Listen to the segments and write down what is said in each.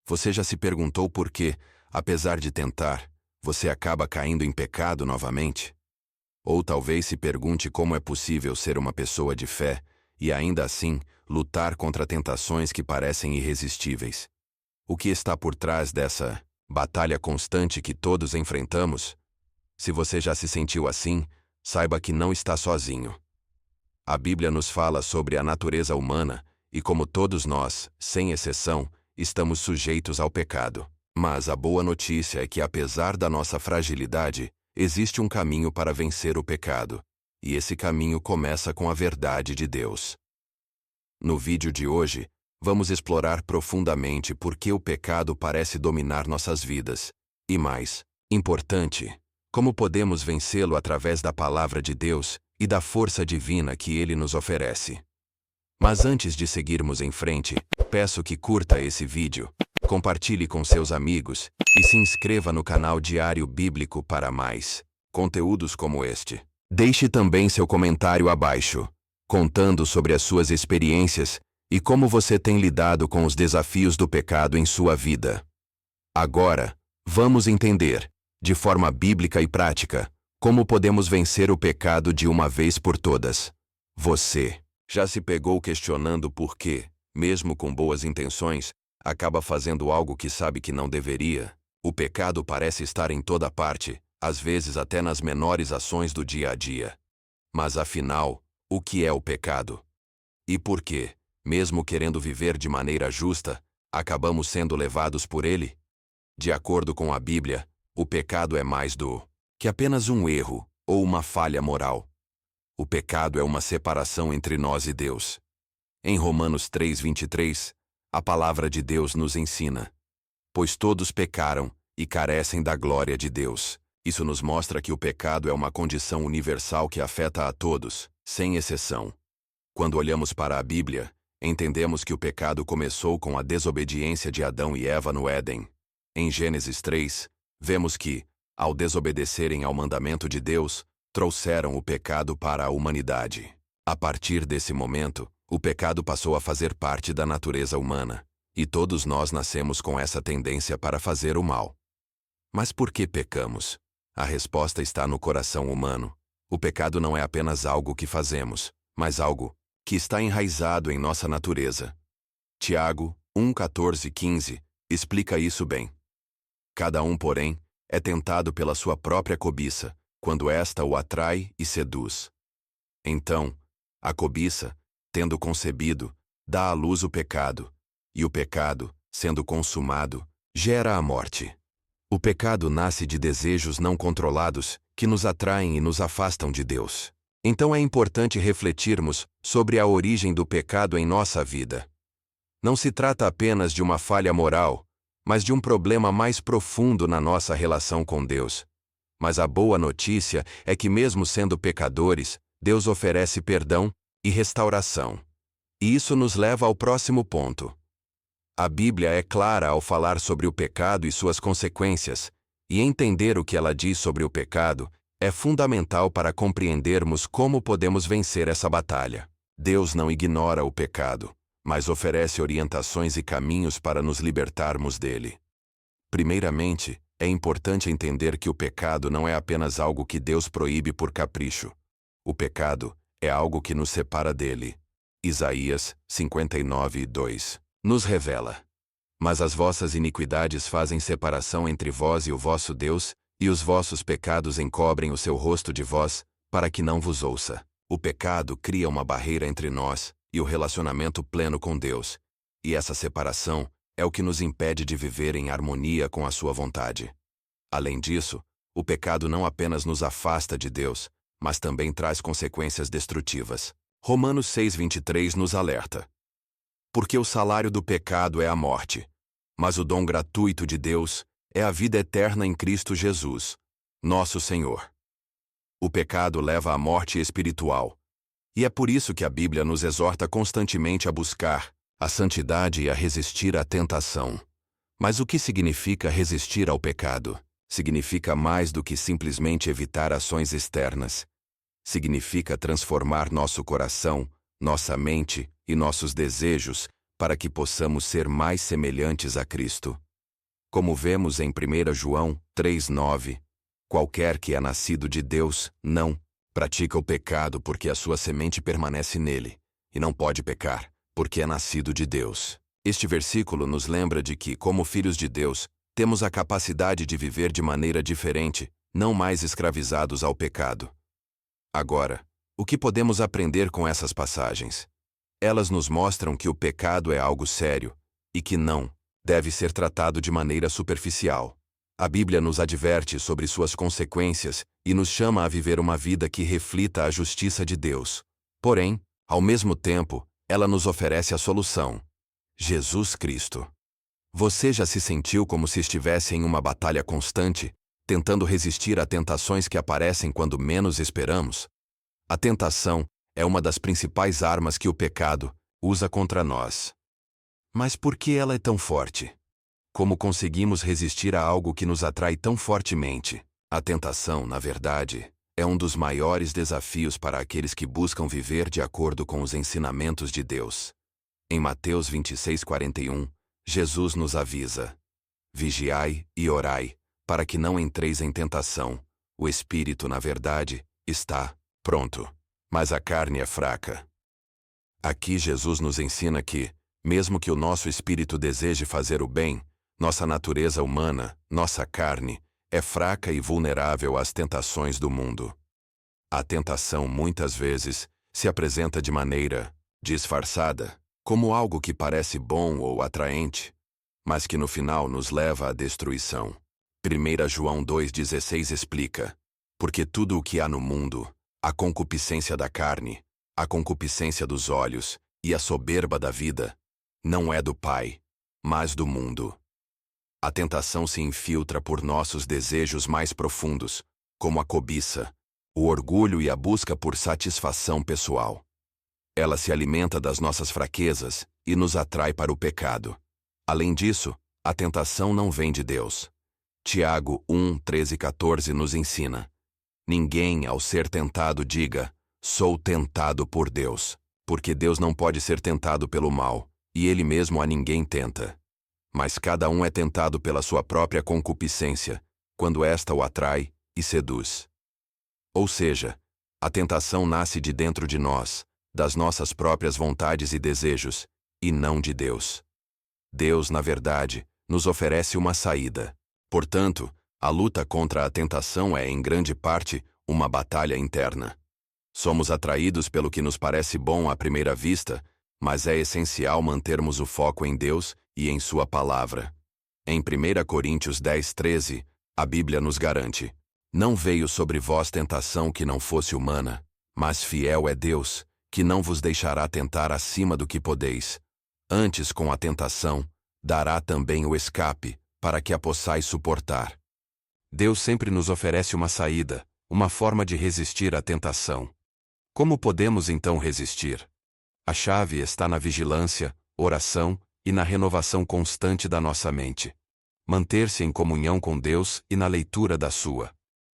Você já se perguntou por que, apesar de tentar, você acaba caindo em pecado novamente? Ou talvez se pergunte como é possível ser uma pessoa de fé e ainda assim lutar contra tentações que parecem irresistíveis. O que está por trás dessa batalha constante que todos enfrentamos? Se você já se sentiu assim, saiba que não está sozinho. A Bíblia nos fala sobre a natureza humana e como todos nós, sem exceção, estamos sujeitos ao pecado. Mas a boa notícia é que, apesar da nossa fragilidade, existe um caminho para vencer o pecado. E esse caminho começa com a verdade de Deus. No vídeo de hoje, vamos explorar profundamente por que o pecado parece dominar nossas vidas. E mais importante, como podemos vencê-lo através da palavra de Deus e da força divina que Ele nos oferece. Mas antes de seguirmos em frente, peço que curta esse vídeo, compartilhe com seus amigos e se inscreva no canal Diário Bíblico para mais conteúdos como este. Deixe também seu comentário abaixo, contando sobre as suas experiências e como você tem lidado com os desafios do pecado em sua vida. Agora, vamos entender, de forma bíblica e prática, como podemos vencer o pecado de uma vez por todas. Você já se pegou questionando por que, mesmo com boas intenções, acaba fazendo algo que sabe que não deveria? O pecado parece estar em toda parte, às vezes até nas menores ações do dia a dia. Mas afinal, o que é o pecado? E por que, mesmo querendo viver de maneira justa, acabamos sendo levados por ele? De acordo com a Bíblia, o pecado é mais do que apenas um erro ou uma falha moral. O pecado é uma separação entre nós e Deus. Em Romanos 3:23, a palavra de Deus nos ensina: pois todos pecaram e carecem da glória de Deus. Isso nos mostra que o pecado é uma condição universal que afeta a todos, sem exceção. Quando olhamos para a Bíblia, entendemos que o pecado começou com a desobediência de Adão e Eva no Éden. Em Gênesis 3, vemos que, ao desobedecerem ao mandamento de Deus, trouxeram o pecado para a humanidade. A partir desse momento, o pecado passou a fazer parte da natureza humana, e todos nós nascemos com essa tendência para fazer o mal. Mas por que pecamos? A resposta está no coração humano. O pecado não é apenas algo que fazemos, mas algo que está enraizado em nossa natureza. Tiago 1:14-15 explica isso bem. Cada um, porém, é tentado pela sua própria cobiça, quando esta o atrai e seduz. Então, a cobiça, tendo concebido, dá à luz o pecado, e o pecado, sendo consumado, gera a morte. O pecado nasce de desejos não controlados, que nos atraem e nos afastam de Deus. Então é importante refletirmos sobre a origem do pecado em nossa vida. Não se trata apenas de uma falha moral, mas de um problema mais profundo na nossa relação com Deus. Mas a boa notícia é que, mesmo sendo pecadores, Deus oferece perdão e restauração. E isso nos leva ao próximo ponto. A Bíblia é clara ao falar sobre o pecado e suas consequências, e entender o que ela diz sobre o pecado é fundamental para compreendermos como podemos vencer essa batalha. Deus não ignora o pecado, mas oferece orientações e caminhos para nos libertarmos dele. Primeiramente, é importante entender que o pecado não é apenas algo que Deus proíbe por capricho. O pecado é algo que nos separa dele. Isaías 59:2 nos revela: mas as vossas iniquidades fazem separação entre vós e o vosso Deus, e os vossos pecados encobrem o seu rosto de vós, para que não vos ouça. O pecado cria uma barreira entre nós e o relacionamento pleno com Deus, e essa separação é o que nos impede de viver em harmonia com a sua vontade. Além disso, o pecado não apenas nos afasta de Deus, mas também traz consequências destrutivas. Romanos 6:23 nos alerta: porque o salário do pecado é a morte, mas o dom gratuito de Deus é a vida eterna em Cristo Jesus, nosso Senhor. O pecado leva à morte espiritual, e é por isso que a Bíblia nos exorta constantemente a buscar a santidade e a resistir à tentação. Mas o que significa resistir ao pecado? Significa mais do que simplesmente evitar ações externas. Significa transformar nosso coração, nossa mente e nossos desejos para que possamos ser mais semelhantes a Cristo. Como vemos em 1 João 3:9, qualquer que é nascido de Deus não pratica o pecado porque a sua semente permanece nele, e não pode pecar, porque é nascido de Deus. Este versículo nos lembra de que, como filhos de Deus, temos a capacidade de viver de maneira diferente, não mais escravizados ao pecado. Agora, o que podemos aprender com essas passagens? Elas nos mostram que o pecado é algo sério e que não deve ser tratado de maneira superficial. A Bíblia nos adverte sobre suas consequências e nos chama a viver uma vida que reflita a justiça de Deus. Porém, ao mesmo tempo, ela nos oferece a solução: Jesus Cristo. Você já se sentiu como se estivesse em uma batalha constante, tentando resistir a tentações que aparecem quando menos esperamos? A tentação é uma das principais armas que o pecado usa contra nós. Mas por que ela é tão forte? Como conseguimos resistir a algo que nos atrai tão fortemente? A tentação, na verdade, é um dos maiores desafios para aqueles que buscam viver de acordo com os ensinamentos de Deus. Em Mateus 26:41, Jesus nos avisa: vigiai e orai, para que não entreis em tentação. O espírito, na verdade, está pronto, mas a carne é fraca. Aqui Jesus nos ensina que, mesmo que o nosso espírito deseje fazer o bem, nossa natureza humana, nossa carne, é fraca e vulnerável às tentações do mundo. A tentação, muitas vezes, se apresenta de maneira disfarçada, como algo que parece bom ou atraente, mas que no final nos leva à destruição. 1 João 2,16 explica: porque tudo o que há no mundo, a concupiscência da carne, a concupiscência dos olhos e a soberba da vida, não é do Pai, mas do mundo. A tentação se infiltra por nossos desejos mais profundos, como a cobiça, o orgulho e a busca por satisfação pessoal. Ela se alimenta das nossas fraquezas e nos atrai para o pecado. Além disso, a tentação não vem de Deus. Tiago 1:13 e 14 nos ensina: ninguém, ao ser tentado, diga, sou tentado por Deus, porque Deus não pode ser tentado pelo mal, e Ele mesmo a ninguém tenta. Mas cada um é tentado pela sua própria concupiscência, quando esta o atrai e seduz. Ou seja, a tentação nasce de dentro de nós, das nossas próprias vontades e desejos, e não de Deus. Deus, na verdade, nos oferece uma saída. Portanto, a luta contra a tentação é, em grande parte, uma batalha interna. Somos atraídos pelo que nos parece bom à primeira vista, mas é essencial mantermos o foco em Deus e em Sua Palavra. Em 1 Coríntios 10:13, a Bíblia nos garante: não veio sobre vós tentação que não fosse humana, mas fiel é Deus, que não vos deixará tentar acima do que podeis. Antes, com a tentação, dará também o escape, para que a possais suportar. Deus sempre nos oferece uma saída, uma forma de resistir à tentação. Como podemos então resistir? A chave está na vigilância, oração e na renovação constante da nossa mente. Manter-se em comunhão com Deus e na leitura da Sua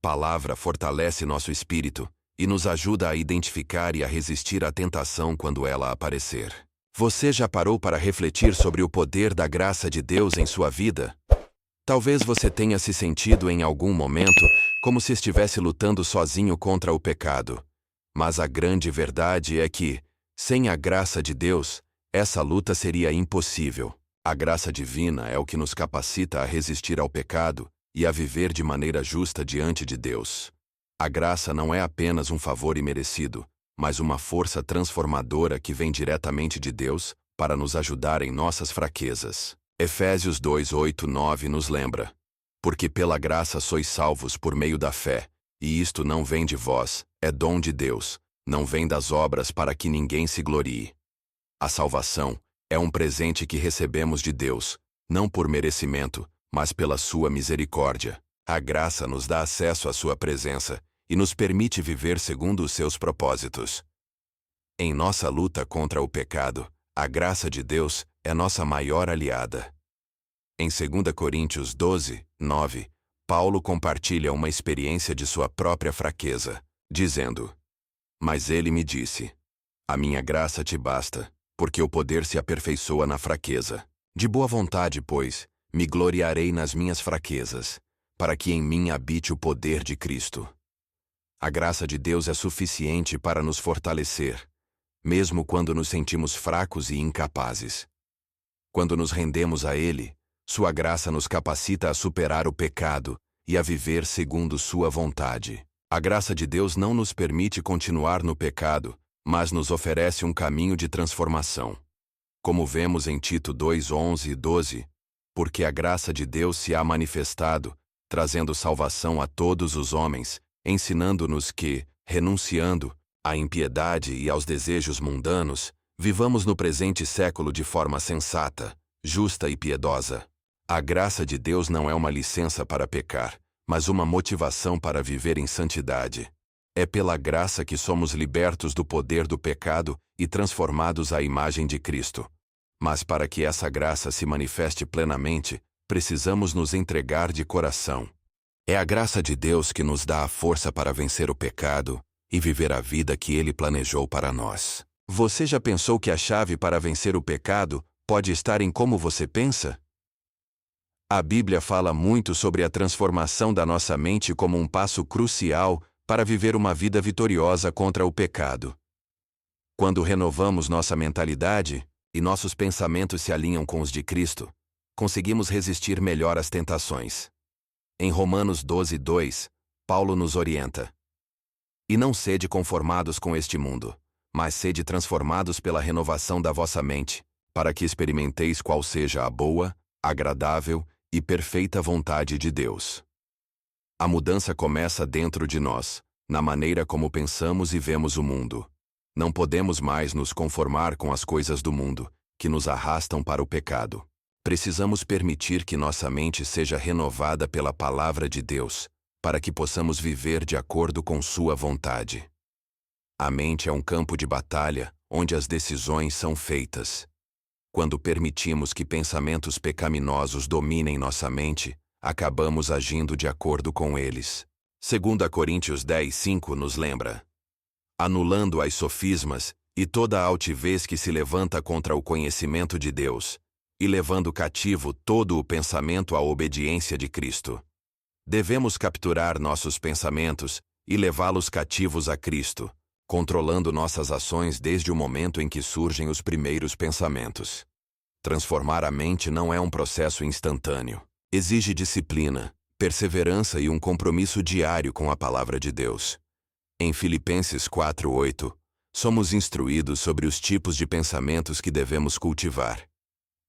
Palavra fortalece nosso espírito e nos ajuda a identificar e a resistir à tentação quando ela aparecer. Você já parou para refletir sobre o poder da graça de Deus em sua vida? Talvez você tenha se sentido em algum momento como se estivesse lutando sozinho contra o pecado. Mas a grande verdade é que, sem a graça de Deus, essa luta seria impossível. A graça divina é o que nos capacita a resistir ao pecado e a viver de maneira justa diante de Deus. A graça não é apenas um favor imerecido, mas uma força transformadora que vem diretamente de Deus para nos ajudar em nossas fraquezas. Efésios 2:8-9 nos lembra: porque pela graça sois salvos por meio da fé, e isto não vem de vós, é dom de Deus, não vem das obras para que ninguém se glorie. A salvação é um presente que recebemos de Deus, não por merecimento, mas pela sua misericórdia. A graça nos dá acesso à sua presença e nos permite viver segundo os seus propósitos. Em nossa luta contra o pecado, a graça de Deus é nossa maior aliada. Em 2 Coríntios 12:9, Paulo compartilha uma experiência de sua própria fraqueza, dizendo: mas ele me disse: a minha graça te basta, porque o poder se aperfeiçoa na fraqueza. De boa vontade, pois, me gloriarei nas minhas fraquezas, para que em mim habite o poder de Cristo. A graça de Deus é suficiente para nos fortalecer, mesmo quando nos sentimos fracos e incapazes. Quando nos rendemos a Ele, sua graça nos capacita a superar o pecado e a viver segundo sua vontade. A graça de Deus não nos permite continuar no pecado, mas nos oferece um caminho de transformação. Como vemos em Tito 2:11 e 12, porque a graça de Deus se há manifestado, trazendo salvação a todos os homens, ensinando-nos que, renunciando à impiedade e aos desejos mundanos, vivamos no presente século de forma sensata, justa e piedosa. A graça de Deus não é uma licença para pecar, mas uma motivação para viver em santidade. É pela graça que somos libertos do poder do pecado e transformados à imagem de Cristo. Mas para que essa graça se manifeste plenamente, precisamos nos entregar de coração. É a graça de Deus que nos dá a força para vencer o pecado e viver a vida que Ele planejou para nós. Você já pensou que a chave para vencer o pecado pode estar em como você pensa? A Bíblia fala muito sobre a transformação da nossa mente como um passo crucial para viver uma vida vitoriosa contra o pecado. Quando renovamos nossa mentalidade e nossos pensamentos se alinham com os de Cristo, conseguimos resistir melhor às tentações. Em Romanos 12:2, Paulo nos orienta: E não sede conformados com este mundo, mas sede transformados pela renovação da vossa mente, para que experimenteis qual seja a boa, agradável e perfeita vontade de Deus. A mudança começa dentro de nós, na maneira como pensamos e vemos o mundo. Não podemos mais nos conformar com as coisas do mundo, que nos arrastam para o pecado. Precisamos permitir que nossa mente seja renovada pela palavra de Deus, para que possamos viver de acordo com sua vontade. A mente é um campo de batalha, onde as decisões são feitas. Quando permitimos que pensamentos pecaminosos dominem nossa mente, acabamos agindo de acordo com eles. 2 Coríntios 10:5 nos lembra: anulando as sofismas e toda a altivez que se levanta contra o conhecimento de Deus, e levando cativo todo o pensamento à obediência de Cristo. Devemos capturar nossos pensamentos e levá-los cativos a Cristo, controlando nossas ações desde o momento em que surgem os primeiros pensamentos. Transformar a mente não é um processo instantâneo. Exige disciplina, perseverança e um compromisso diário com a palavra de Deus. Em Filipenses 4:8, somos instruídos sobre os tipos de pensamentos que devemos cultivar.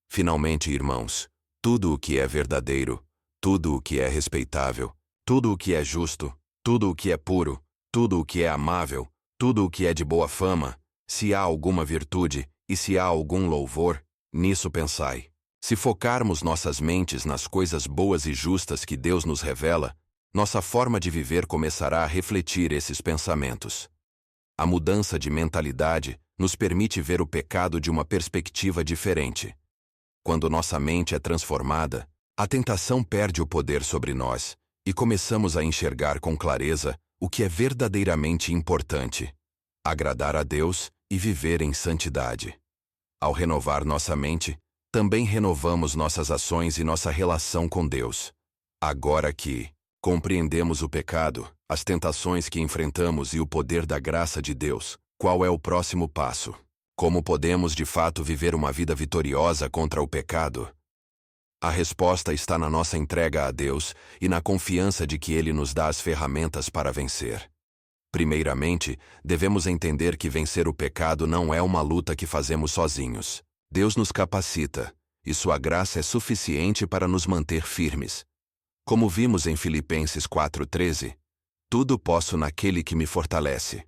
Finalmente, irmãos, tudo o que é verdadeiro, tudo o que é respeitável, tudo o que é justo, tudo o que é puro, tudo o que é amável, tudo o que é de boa fama, se há alguma virtude e se há algum louvor, nisso pensai. Se focarmos nossas mentes nas coisas boas e justas que Deus nos revela, nossa forma de viver começará a refletir esses pensamentos. A mudança de mentalidade nos permite ver o pecado de uma perspectiva diferente. Quando nossa mente é transformada, a tentação perde o poder sobre nós e começamos a enxergar com clareza o que é verdadeiramente importante: agradar a Deus e viver em santidade. Ao renovar nossa mente, também renovamos nossas ações e nossa relação com Deus. Agora que compreendemos o pecado, as tentações que enfrentamos e o poder da graça de Deus, qual é o próximo passo? Como podemos de fato viver uma vida vitoriosa contra o pecado? A resposta está na nossa entrega a Deus e na confiança de que Ele nos dá as ferramentas para vencer. Primeiramente, devemos entender que vencer o pecado não é uma luta que fazemos sozinhos. Deus nos capacita, e sua graça é suficiente para nos manter firmes. Como vimos em Filipenses 4:13, tudo posso naquele que me fortalece.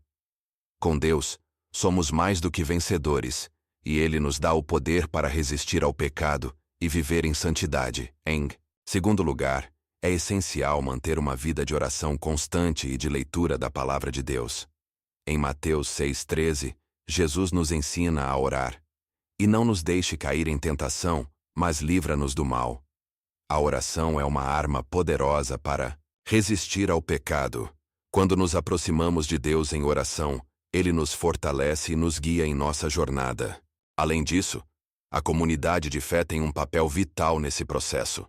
Com Deus, somos mais do que vencedores, e Ele nos dá o poder para resistir ao pecado e viver em santidade. Em segundo lugar, é essencial manter uma vida de oração constante e de leitura da Palavra de Deus. Em Mateus 6:13, Jesus nos ensina a orar: e não nos deixe cair em tentação, mas livra-nos do mal. A oração é uma arma poderosa para resistir ao pecado. Quando nos aproximamos de Deus em oração, Ele nos fortalece e nos guia em nossa jornada. Além disso, a comunidade de fé tem um papel vital nesse processo.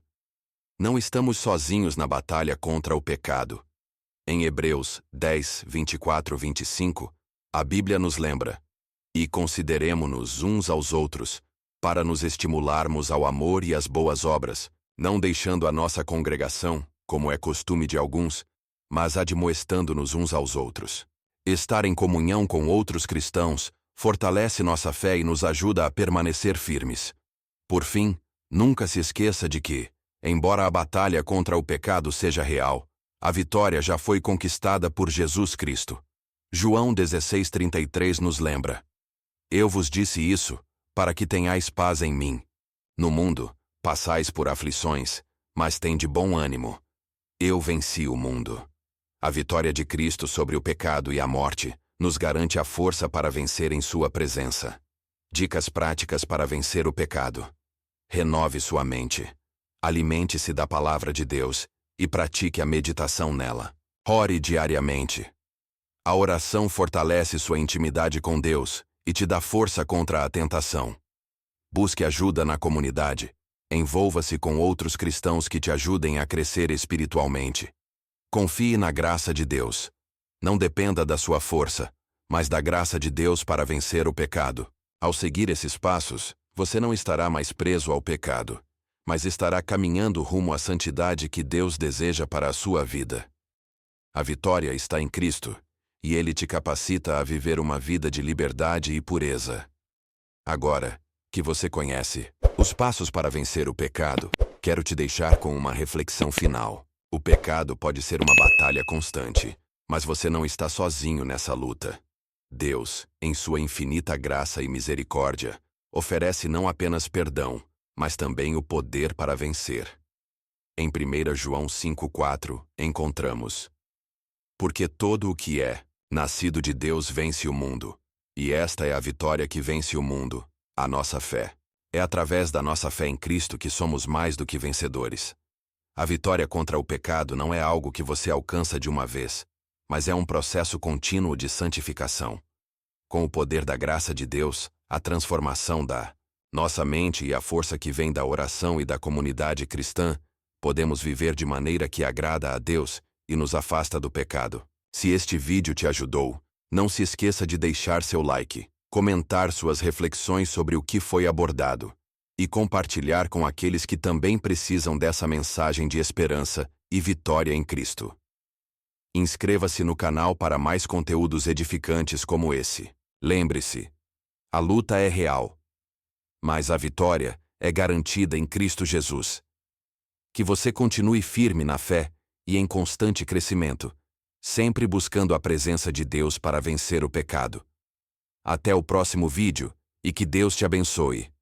Não estamos sozinhos na batalha contra o pecado. Em Hebreus 10, 24 e 25, a Bíblia nos lembra: "E consideremo-nos uns aos outros, para nos estimularmos ao amor e às boas obras, não deixando a nossa congregação, como é costume de alguns, mas admoestando-nos uns aos outros." Estar em comunhão com outros cristãos fortalece nossa fé e nos ajuda a permanecer firmes. Por fim, nunca se esqueça de que, embora a batalha contra o pecado seja real, a vitória já foi conquistada por Jesus Cristo. João 16:33 nos lembra: "Eu vos disse isso, para que tenhais paz em mim. No mundo, passais por aflições, mas tende bom ânimo. Eu venci o mundo." A vitória de Cristo sobre o pecado e a morte nos garante a força para vencer em sua presença. Dicas práticas para vencer o pecado. Renove sua mente. Alimente-se da palavra de Deus e pratique a meditação nela. Ore diariamente. A oração fortalece sua intimidade com Deus e te dá força contra a tentação. Busque ajuda na comunidade. Envolva-se com outros cristãos que te ajudem a crescer espiritualmente. Confie na graça de Deus. Não dependa da sua força, mas da graça de Deus para vencer o pecado. Ao seguir esses passos, você não estará mais preso ao pecado, mas estará caminhando rumo à santidade que Deus deseja para a sua vida. A vitória está em Cristo, e Ele te capacita a viver uma vida de liberdade e pureza. Agora, que você conhece os passos para vencer o pecado, quero te deixar com uma reflexão final. O pecado pode ser uma batalha constante, mas você não está sozinho nessa luta. Deus, em sua infinita graça e misericórdia, oferece não apenas perdão, mas também o poder para vencer. Em 1 João 5,4, encontramos: "Porque todo o que é nascido de Deus vence o mundo, e esta é a vitória que vence o mundo, a nossa fé. É através da nossa fé em Cristo que somos mais do que vencedores." A vitória contra o pecado não é algo que você alcança de uma vez, mas é um processo contínuo de santificação. Com o poder da graça de Deus, a transformação da nossa mente e a força que vem da oração e da comunidade cristã, podemos viver de maneira que agrada a Deus e nos afasta do pecado. Se este vídeo te ajudou, não se esqueça de deixar seu like, comentar suas reflexões sobre o que foi abordado e compartilhar com aqueles que também precisam dessa mensagem de esperança e vitória em Cristo. Inscreva-se no canal para mais conteúdos edificantes como esse. Lembre-se, a luta é real, mas a vitória é garantida em Cristo Jesus. Que você continue firme na fé e em constante crescimento, sempre buscando a presença de Deus para vencer o pecado. Até o próximo vídeo, e que Deus te abençoe.